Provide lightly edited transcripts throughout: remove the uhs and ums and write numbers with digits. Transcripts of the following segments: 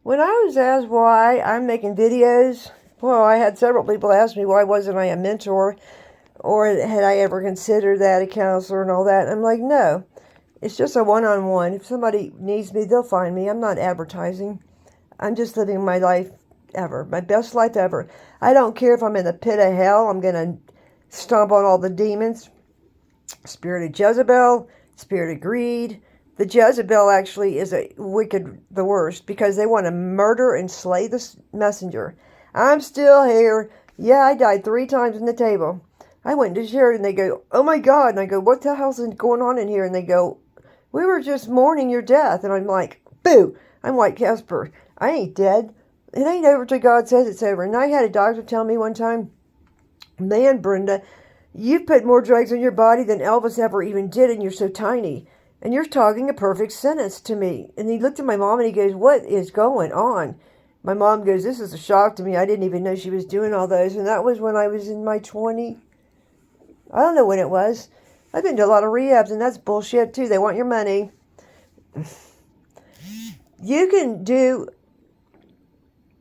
When I was asked why I'm making videos, well, I had several people ask me why wasn't I a mentor or had I ever considered that a counselor and all that. I'm like, no, it's just a one-on-one. If somebody needs me, they'll find me. I'm not advertising. I'm just living my life ever, my best life ever. I don't care if I'm in the pit of hell. I'm going to stomp on all the demons, spirit of Jezebel, spirit of greed. The Jezebel actually is a wicked, the worst, because they want to murder and slay the messenger. I'm still here. Yeah, I died 3 times in the table. I went to share it and they go, oh my God. And I go, what the hell's going on in here? And they go, we were just mourning your death. And I'm like, boo, I'm White Casper. I ain't dead. It ain't over till God says it's over. And I had a doctor tell me one time, man, Brenda, you've put more drugs in your body than Elvis ever even did, and you're so tiny. And you're talking a perfect sentence to me. And he looked at my mom and he goes, what is going on? My mom goes, this is a shock to me. I didn't even know she was doing all those. And that was when I was in my 20. I don't know when it was. I've been to a lot of rehabs, and that's bullshit too. They want your money. You can do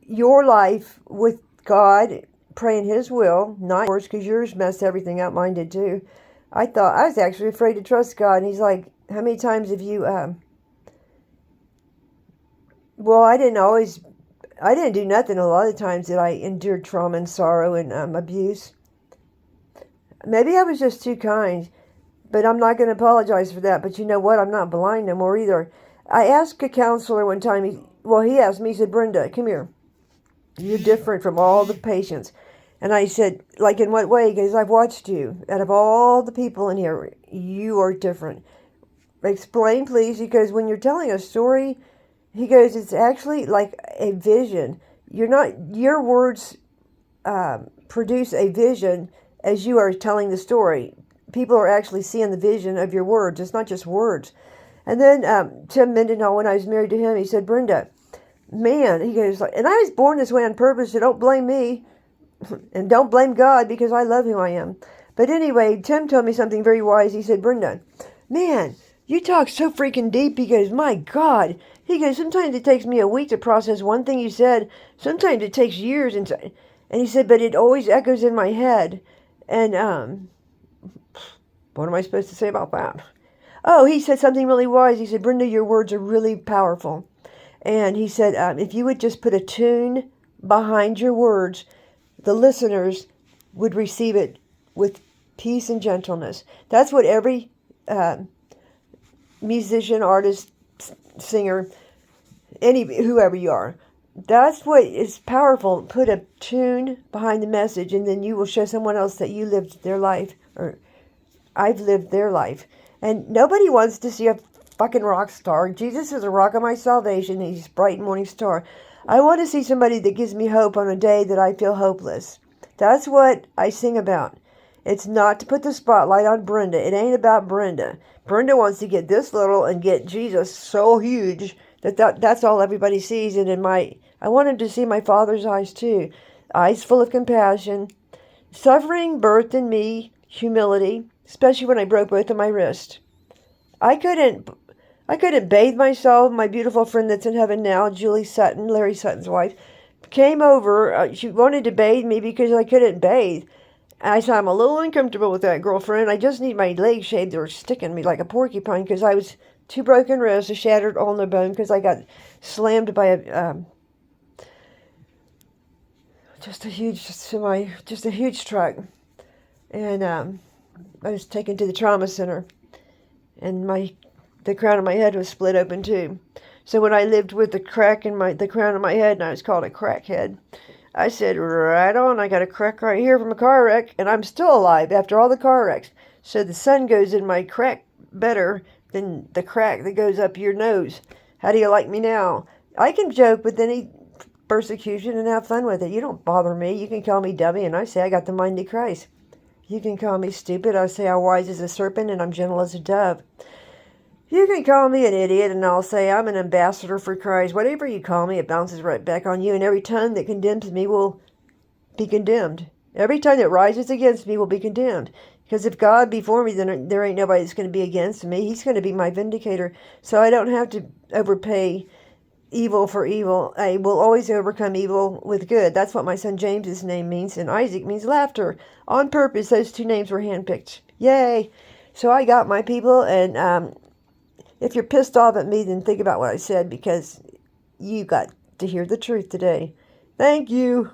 your life with God, praying His will, not yours, because yours messed everything up. Mine did too. I was actually afraid to trust God. And He's like, how many times have you, well, I didn't do nothing a lot of times that I endured trauma and sorrow and abuse. Maybe I was just too kind, but I'm not going to apologize for that. But you know what? I'm not blind no more either. I asked a counselor one time, he asked me, he said, Brenda, come here. You're different from all the patients. And I said, like, in what way? He goes, I've watched you. Out of all the people in here, you are different. Explain, please, because when you're telling a story, he goes, it's actually like a vision. Your words produce a vision as you are telling the story. People are actually seeing the vision of your words. It's not just words. And then Tim Mendenhall, when I was married to him, he said, Brenda, man, he goes, and I was born this way on purpose, so don't blame me. And don't blame God, because I love who I am. But anyway, Tim told me something very wise. He said, Brenda, man, you talk so freaking deep. He goes, my God. He goes, sometimes it takes me a week to process one thing you said. Sometimes it takes years. And he said, but it always echoes in my head. And what am I supposed to say about that? Oh, he said something really wise. He said, Brenda, your words are really powerful. And he said, if you would just put a tune behind your words, the listeners would receive it with peace and gentleness. That's what every musician, artist, singer, whoever you are, that's what is powerful. Put a tune behind the message, and then you will show someone else that you lived their life, or I've lived their life. And nobody wants to see a fucking rock star. Jesus is a rock of my salvation. He's bright morning star. I want to see somebody that gives me hope on a day that I feel hopeless. That's what I sing about. It's not to put the spotlight on Brenda. It ain't about Brenda. Brenda wants to get this little and get Jesus so huge that's all everybody sees. And I want him to see my Father's eyes too. Eyes full of compassion. Suffering birthed in me humility, especially when I broke both of my wrists. I couldn't bathe myself. My beautiful friend that's in heaven now, Julie Sutton, Larry Sutton's wife, came over. She wanted to bathe me because I couldn't bathe. I said, I'm a little uncomfortable with that, girlfriend. I just need my legs shaved. They were sticking me like a porcupine because I was 2 broken wrists, a shattered ulnar bone because I got slammed by just a huge truck. And I was taken to the trauma center. And the crown of my head was split open too. So when I lived with the crack in the crown of my head, and I was called a crackhead, I said, right on, I got a crack right here from a car wreck, and I'm still alive after all the car wrecks. So the sun goes in my crack better than the crack that goes up your nose. How do you like me now? I can joke with any persecution and have fun with it. You don't bother me. You can call me dummy, and I say I got the mind of Christ. You can call me stupid. I say I'm wise as a serpent and I'm gentle as a dove. You can call me an idiot, and I'll say I'm an ambassador for Christ. Whatever you call me, it bounces right back on you, and every tongue that condemns me will be condemned. Every tongue that rises against me will be condemned. Because if God be for me, then there ain't nobody that's going to be against me. He's going to be my vindicator. So I don't have to overpay evil for evil. I will always overcome evil with good. That's what my son James's name means, and Isaac means laughter. On purpose, those two names were handpicked. Yay! So I got my people, and if you're pissed off at me, then think about what I said, because you got to hear the truth today. Thank you.